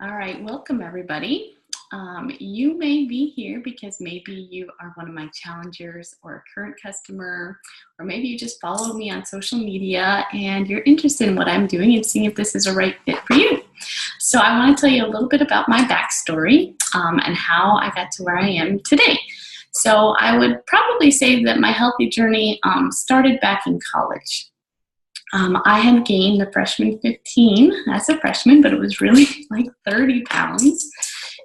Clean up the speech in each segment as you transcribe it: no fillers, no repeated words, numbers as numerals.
All right, welcome everybody. You may be here because maybe you are one of my challengers or a current customer, or maybe you just follow me on social media and you're interested in what I'm doing and seeing if this is a right fit for you. So I want to tell you a little bit about my backstory and how I got to where I am today. So I would probably say that my healthy journey started back in college. I had gained the freshman 15 as a freshman, but it was really like 30 pounds.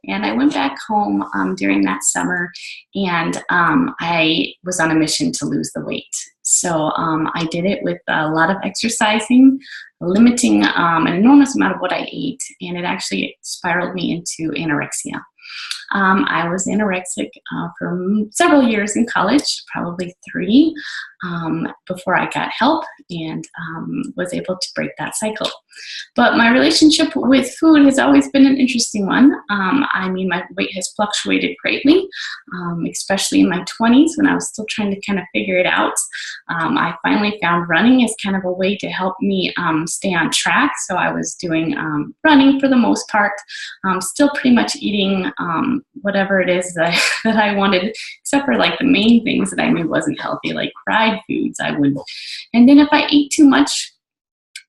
And I went back home during that summer, and I was on a mission to lose the weight. So I did it with a lot of exercising, limiting an enormous amount of what I ate, and it actually spiraled me into anorexia. I was anorexic for several years in college, probably 3, before I got help and was able to break that cycle. But my relationship with food has always been an interesting one. My weight has fluctuated greatly, especially in my 20s when I was still trying to kind of figure it out. I finally found running as kind of a way to help me stay on track. So I was doing running for the most part, still pretty much eating whatever it is that I wanted, except for like the main things that I knew wasn't healthy, like fried foods. I wouldn't. And then if I ate too much,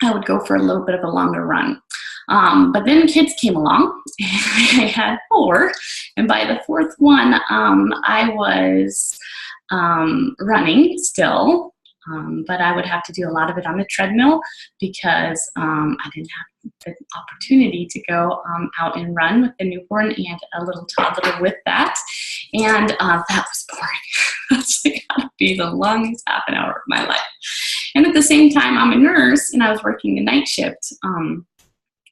I would go for a little bit of a longer run. But then kids came along, and I had 4, and by the 4th one, I was running still, but I would have to do a lot of it on the treadmill because I didn't have the opportunity to go out and run with the newborn and a little toddler with that, and that was boring. That's gotta be the longest half an hour of my life. And at the same time, I'm a nurse, and I was working the night shift.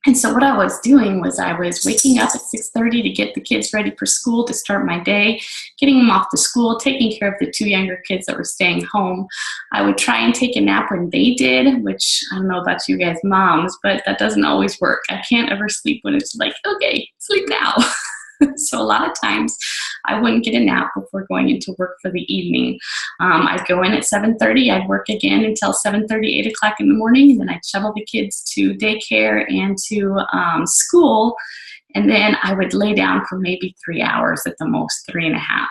And so what I was doing was I was waking up at 6:30 to get the kids ready for school to start my day, getting them off to school, taking care of the 2 younger kids that were staying home. I would try and take a nap when they did, which I don't know about you guys moms, but that doesn't always work. I can't ever sleep when it's like, okay, sleep now. So a lot of times I wouldn't get a nap before going into work for the evening. I'd go in at 7:30, I'd work again until 7:30, 8 o'clock in the morning, and then I'd shuttle the kids to daycare and to school, and then I would lay down for maybe 3 hours at the most, 3.5,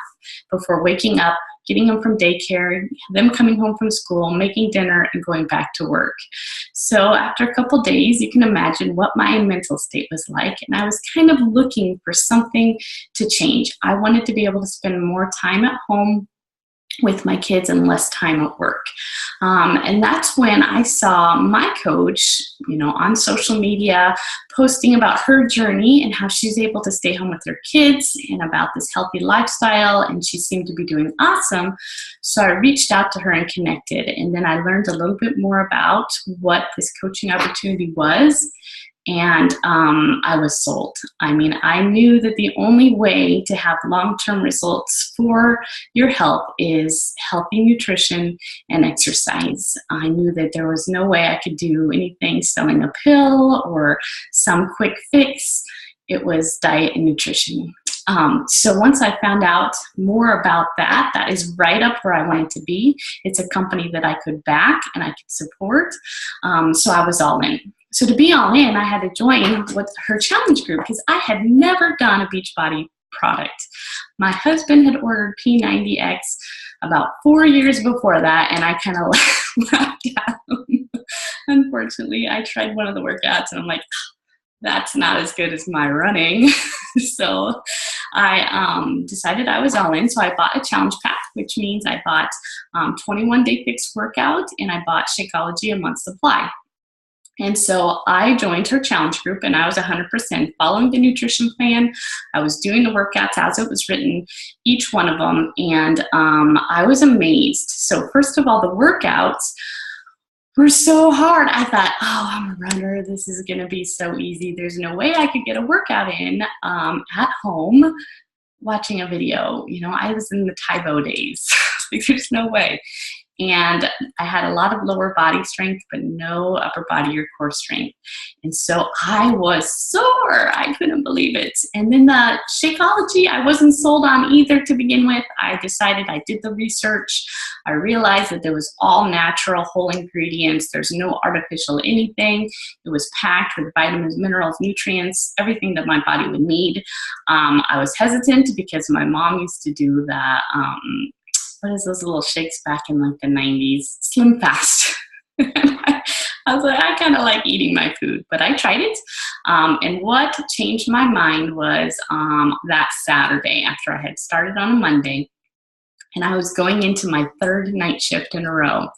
before waking up, getting them from daycare, them coming home from school, making dinner, and going back to work. So after a couple days, you can imagine what my mental state was like, and I was kind of looking for something to change. I wanted to be able to spend more time at home with my kids and less time at work. And that's when I saw my coach, on social media posting about her journey and how she's able to stay home with her kids and about this healthy lifestyle, and she seemed to be doing awesome. So I reached out to her and connected, and then I learned a little bit more about what this coaching opportunity was. And I was sold. I knew that the only way to have long-term results for your health is healthy nutrition and exercise. I knew that there was no way I could do anything selling a pill or some quick fix. It was diet and nutrition. So once I found out more about that is right up where I wanted to be. It's a company that I could back and I could support. So I was all in. So to be all in, I had to join with her challenge group because I had never done a Beachbody product. My husband had ordered P90X about 4 years before that, and I kind of laughed at him. Unfortunately, I tried one of the workouts, and I'm like, that's not as good as my running. So I decided I was all in. So I bought a challenge pack, which means I bought 21-day fixed workout, and I bought Shakeology a month supply. And so I joined her challenge group, and I was 100% following the nutrition plan. I was doing the workouts as it was written, each one of them, and I was amazed. So first of all, the workouts were so hard. I thought, I'm a runner. This is going to be so easy. There's no way I could get a workout in at home watching a video. I was in the Tybo days. There's no way. And I had a lot of lower body strength, but no upper body or core strength. And so I was sore. I couldn't believe it. And then the Shakeology, I wasn't sold on either to begin with. I decided, I did the research. I realized that there was all natural, whole ingredients. There's no artificial anything. It was packed with vitamins, minerals, nutrients, everything that my body would need. I was hesitant because my mom used to do that. What is those little shakes back in like the 90s? Slim Fast. I was like, I kind of like eating my food, but I tried it. And what changed my mind was that Saturday after I had started on a Monday, and I was going into my third night shift in a row.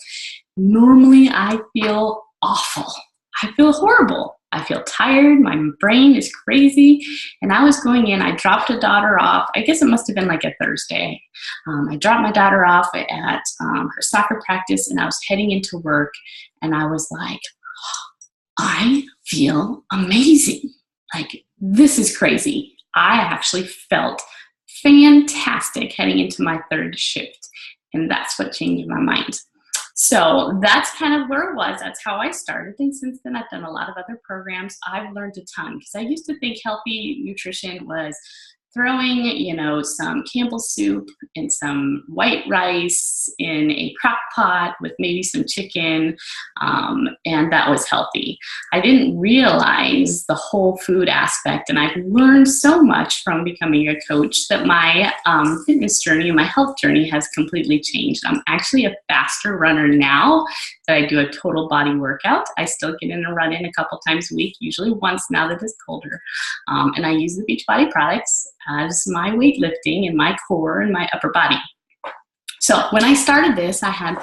Normally I feel awful. I feel horrible. I feel tired. My brain is crazy. And I was going in, I dropped a daughter off. I guess it must have been like a Thursday. I dropped my daughter off at her soccer practice, and I was heading into work, and I was like, I feel amazing. Like, this is crazy. I actually felt fantastic heading into my third shift. And that's what changed my mind. So that's kind of where it was. That's how I started. And since then, I've done a lot of other programs. I've learned a ton because I used to think healthy nutrition was throwing, some Campbell's soup and some white rice in a crock pot with maybe some chicken, and that was healthy. I didn't realize the whole food aspect, and I've learned so much from becoming a coach that my fitness journey, my health journey has completely changed. I'm actually a faster runner now that I do a total body workout. I still get in a run in a couple times a week, usually once now that it's colder, and I use the Beachbody products as my weightlifting and my core and my upper body. So when I started this, I had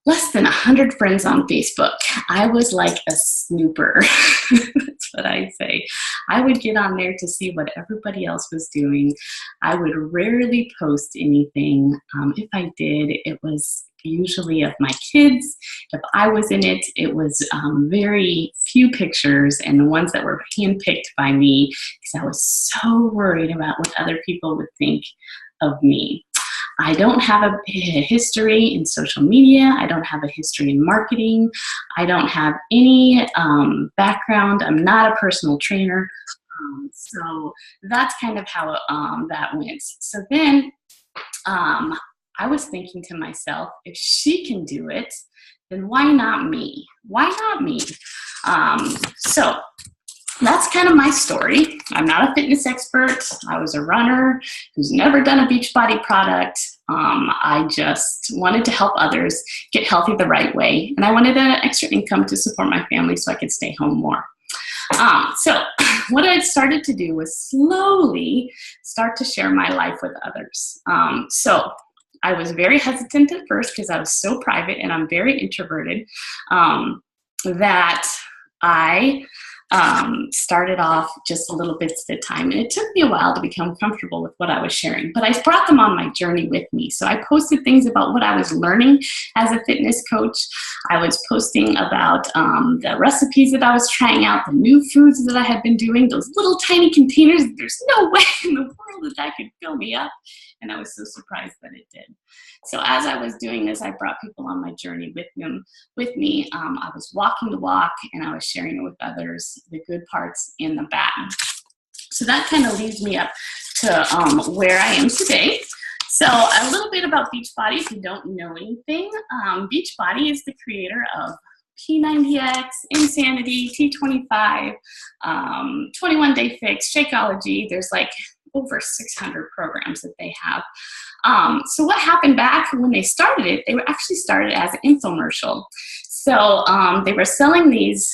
less than 100 friends on Facebook. I was like a snooper. That's what I say. I would get on there to see what everybody else was doing. I would rarely post anything. If I did, it was usually of my kids. If I was in it, it was very few pictures, and the ones that were handpicked by me, because I was so worried about what other people would think of me. I don't have a history in social media. I don't have a history in marketing. I don't have any background. I'm not a personal trainer. So that's kind of how that went. So then I was thinking to myself, if she can do it, then why not me? Why not me? So that's kind of my story. I'm not a fitness expert. I was a runner who's never done a Beachbody product. I just wanted to help others get healthy the right way. And I wanted an extra income to support my family so I could stay home more. So what I started to do was slowly start to share my life with others. So I was very hesitant at first because I was so private and I'm very introverted, that I started off just a little bits at a time. And it took me a while to become comfortable with what I was sharing, but I brought them on my journey with me. So I posted things about what I was learning as a fitness coach. I was posting about the recipes that I was trying out, the new foods that I had been doing, those little tiny containers. There's no way in the world that that could fill me up. And I was so surprised that it did. So as I was doing this, I brought people on my journey with me. I was walking the walk, and I was sharing it with others, the good parts and the bad. So that kind of leads me up to where I am today. So a little bit about Beachbody, if you don't know anything. Beachbody is the creator of P90X, Insanity, T25, 21 Day Fix, Shakeology. There's like over 600 programs that they have. So what happened back when they started it, they were actually started as an infomercial. So they were selling these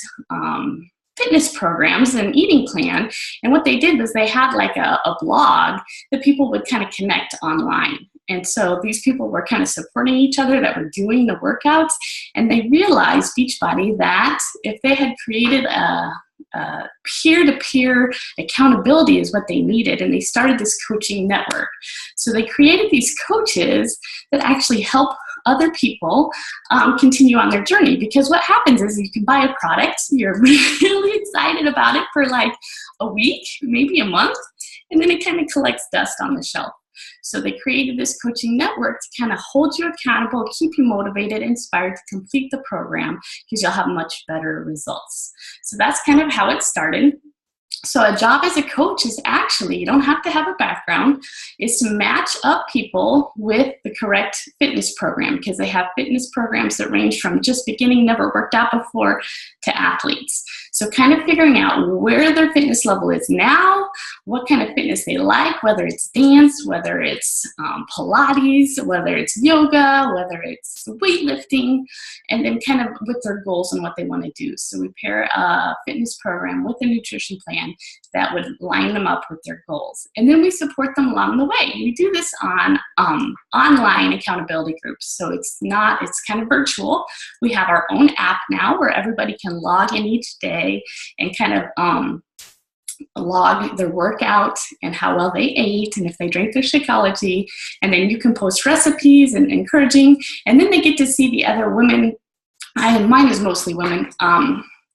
fitness programs and eating plan. And what they did was they had like a blog that people would kind of connect online. And so these people were kind of supporting each other that were doing the workouts. And they realized, Beachbody, that if they had created a peer-to-peer accountability is what they needed, and they started this coaching network. So they created these coaches that actually help other people continue on their journey, because what happens is you can buy a product, you're really excited about it for like a week, maybe a month, and then it kind of collects dust on the shelf. So they created this coaching network to kind of hold you accountable, keep you motivated, inspired to complete the program, because you'll have much better results. So that's kind of how it started. So a job as a coach is actually, you don't have to have a background, is to match up people with the correct fitness program, because they have fitness programs that range from just beginning, never worked out before, to athletes. So kind of figuring out where their fitness level is now, what kind of fitness they like, whether it's dance, whether it's Pilates, whether it's yoga, whether it's weightlifting, and then kind of with their goals and what they want to do. So we pair a fitness program with a nutrition plan that would line them up with their goals. And then we support them along the way. We do this on online accountability groups. So it's kind of virtual. We have our own app now where everybody can log in each day and kind of log their workout and how well they ate and if they drank their Shakeology. And then you can post recipes and encouraging. And then they get to see the other women, mine is mostly women,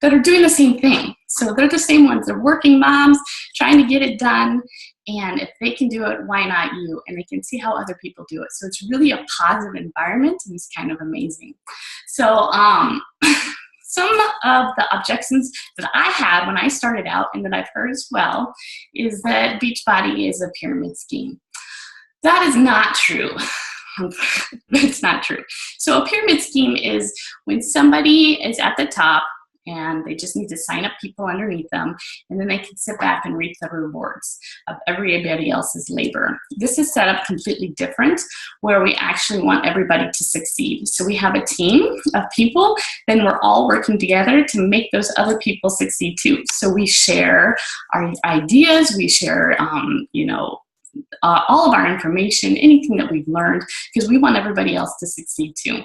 that are doing the same thing. So they're the same ones. They're working moms trying to get it done. And if they can do it, why not you? And they can see how other people do it. So it's really a positive environment, and it's kind of amazing. So some of the objections that I had when I started out, and that I've heard as well, is that Beachbody is a pyramid scheme. That is not true. It's not true. So a pyramid scheme is when somebody is at the top and they just need to sign up people underneath them, and then they can sit back and reap the rewards of everybody else's labor. This is set up completely different, where we actually want everybody to succeed. So we have a team of people, then we're all working together to make those other people succeed too. So we share our ideas, we share, all of our information, anything that we've learned, because we want everybody else to succeed too.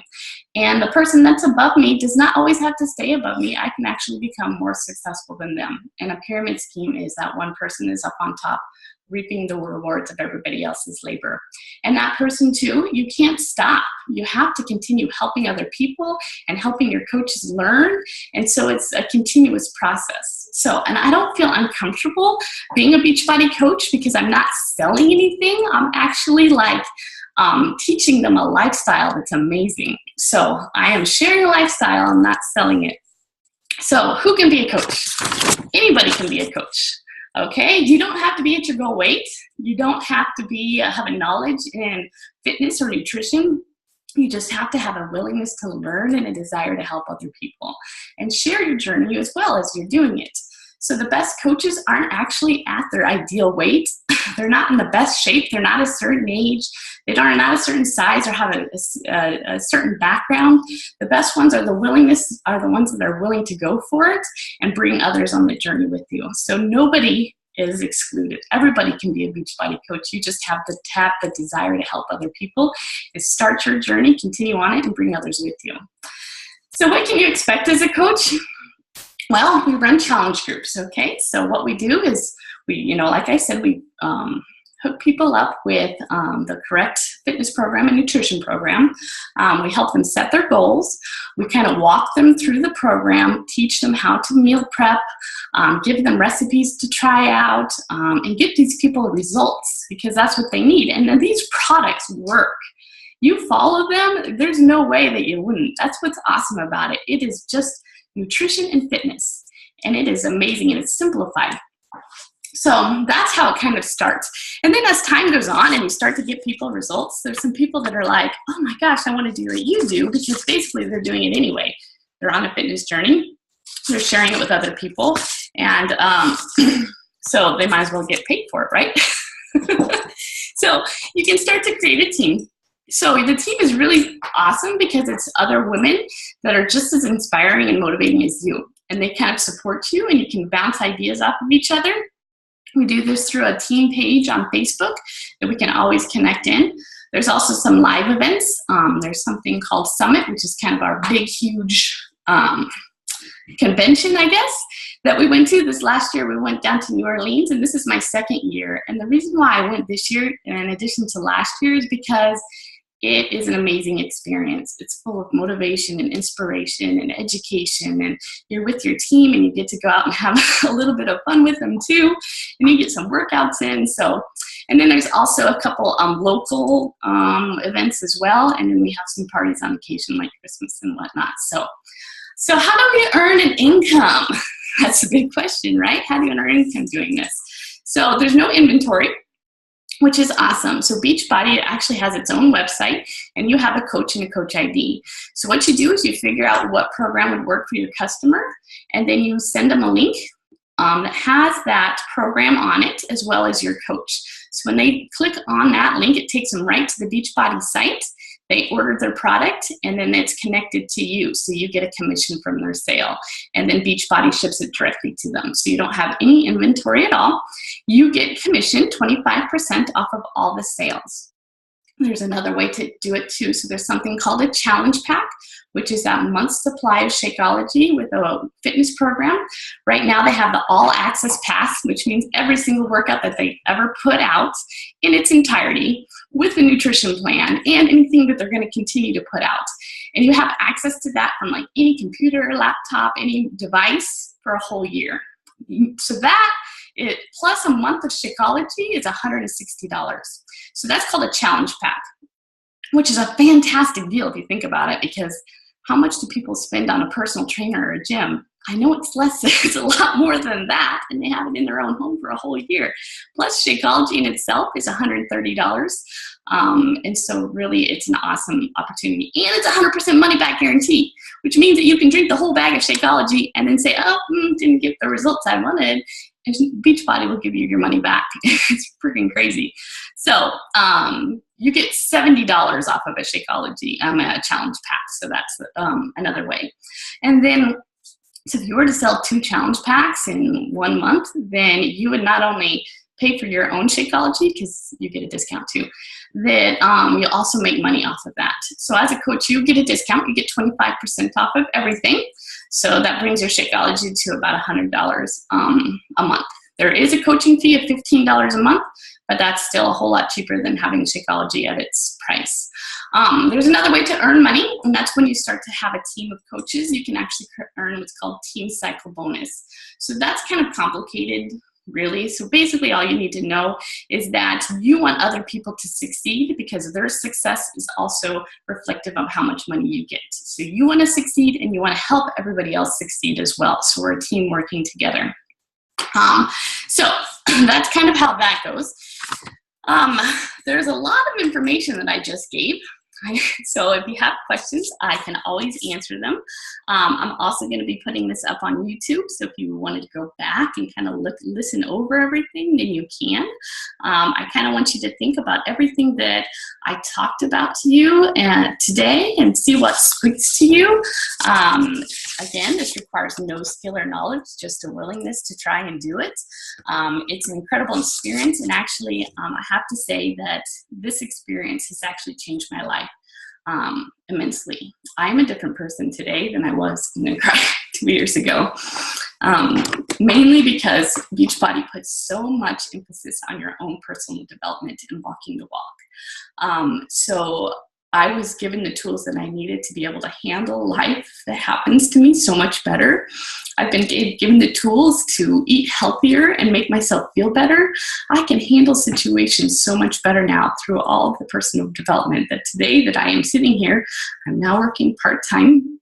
And the person that's above me does not always have to stay above me. I can actually become more successful than them. And a pyramid scheme is that one person is up on top, reaping the rewards of everybody else's labor. And that person too, you can't stop. You have to continue helping other people and helping your coaches learn. And so it's a continuous process. So, and I don't feel uncomfortable being a Beachbody coach because I'm not selling anything. I'm actually teaching them a lifestyle that's amazing. So I am sharing a lifestyle, I'm not selling it. So who can be a coach? Anybody can be a coach. Okay, you don't have to be at your goal weight. You don't have to have a knowledge in fitness or nutrition. You just have to have a willingness to learn and a desire to help other people and share your journey as well as you're doing it. So the best coaches aren't actually at their ideal weight. They're not in the best shape. They're not a certain age. They are not a certain size or have a certain background. The best ones are the ones that are willing to go for it and bring others on the journey with you. So nobody is excluded. Everybody can be a Beachbody coach. You just have to tap the desire to help other people. Start your journey, continue on it, and bring others with you. So what can you expect as a coach? Well, we run challenge groups, okay? So what we do is like I said, we hook people up with the correct fitness program and nutrition program. We help them set their goals. We kind of walk them through the program, teach them how to meal prep, give them recipes to try out, and give these people results because that's what they need. And then these products work. You follow them, there's no way that you wouldn't. That's what's awesome about it. It is just nutrition and fitness, and it is amazing and it's simplified. So that's how it kind of starts. And then as time goes on and you start to get people results, there's some people that are like, oh my gosh, I want to do what you do, because basically they're doing it anyway. They're on a fitness journey. They're sharing it with other people. And so they might as well get paid for it, right? So you can start to create a team. So the team is really awesome because it's other women that are just as inspiring and motivating as you. And they kind of support you, and you can bounce ideas off of each other. We do this through a team page on Facebook that we can always connect in. There's also some live events. There's something called Summit, which is kind of our big, huge convention, I guess, that we went to this last year. We went down to New Orleans, and this is my second year. And the reason why I went this year, in addition to last year, is because It is an amazing experience. It's full of motivation and inspiration and education, and you're with your team and you get to go out and have a little bit of fun with them too, and you get some workouts in. So, and then there's also a couple local events as well, and then we have some parties on occasion like Christmas and whatnot. So how do we earn an income? That's a big question, right? How do you earn income doing this? So there's no inventory, which is awesome. So Beachbody actually has its own website, and you have a coach and a coach ID. So what you do is you figure out what program would work for your customer, and then you send them a link that has that program on it as well as your coach. So when they click on that link, it takes them right to the Beachbody site. They order their product, and then it's connected to you. So you get a commission from their sale. And then Beachbody ships it directly to them. So you don't have any inventory at all. You get commission, 25% off of all the sales. There's another way to do it too. So there's something called a challenge pack, which is that month's supply of Shakeology with a fitness program. Right now they have the all access pass, which means every single workout that they ever put out in its entirety with the nutrition plan and anything that they're going to continue to put out. And you have access to that from like any computer, laptop, any device for a whole year. So that plus a month of Shakeology is $160. So that's called a challenge pack, which is a fantastic deal if you think about it, because how much do people spend on a personal trainer or a gym? I know it's less, it's a lot more than that, and they have it in their own home for a whole year. Plus Shakeology in itself is $130. And so really it's an awesome opportunity. And it's 100% money back guarantee, which means that you can drink the whole bag of Shakeology and then say, oh, didn't get the results I wanted. And Beachbody will give you your money back. It's freaking crazy. So you get $70 off of a Shakeology a challenge pack. So that's another way. And then, so if you were to sell 2 challenge packs in 1 month, then you would not only pay for your own Shakeology, because you get a discount too, that you'll also make money off of that. So as a coach, you get a discount. You get 25% off of everything. So that brings your Shakeology to about $100 a month. There is a coaching fee of $15 a month, but that's still a whole lot cheaper than having Shakeology at its price. There's another way to earn money, and that's when you start to have a team of coaches. You can actually earn what's called team cycle bonus. So that's kind of complicated, really. So basically all you need to know is that you want other people to succeed, because their success is also reflective of how much money you get. So you want to succeed, and you want to help everybody else succeed as well. So we're a team working together. So that's kind of how that goes. There's a lot of information that I just gave. So if you have questions, I can always answer them. I'm also going to be putting this up on YouTube. So if you wanted to go back and kind of listen over everything, then you can. I kind of want you to think about everything that I talked about to you today and see what speaks to you. Again, this requires no skill or knowledge, just a willingness to try and do it. It's an incredible experience. And actually, I have to say that this experience has actually changed my life immensely. I'm a different person today than I was 2 years ago, mainly because Beachbody puts so much emphasis on your own personal development and walking the walk. So I was given the tools that I needed to be able to handle life that happens to me so much better. I've been given the tools to eat healthier and make myself feel better. I can handle situations so much better now through all of the personal development, that today that I am sitting here, I'm now working part-time.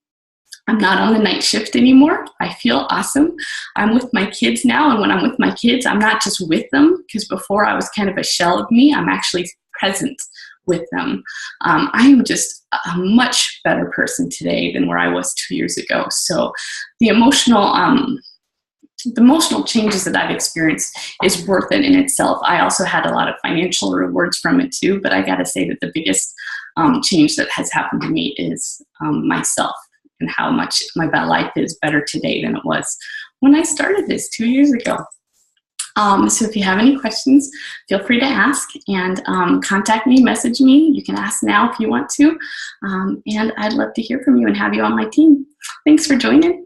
I'm not on the night shift anymore. I feel awesome. I'm with my kids now, and when I'm with my kids, I'm not just with them, because before I was kind of a shell of me. I'm actually present with them. I am just a much better person today than where I was 2 years ago. So the emotional changes that I've experienced is worth it in itself. I also had a lot of financial rewards from it too, but I got to say that the biggest change that has happened to me is myself, and how much my life is better today than it was when I started this 2 years ago. So if you have any questions, feel free to ask, and contact me, message me. You can ask now if you want to. And I'd love to hear from you and have you on my team. Thanks for joining.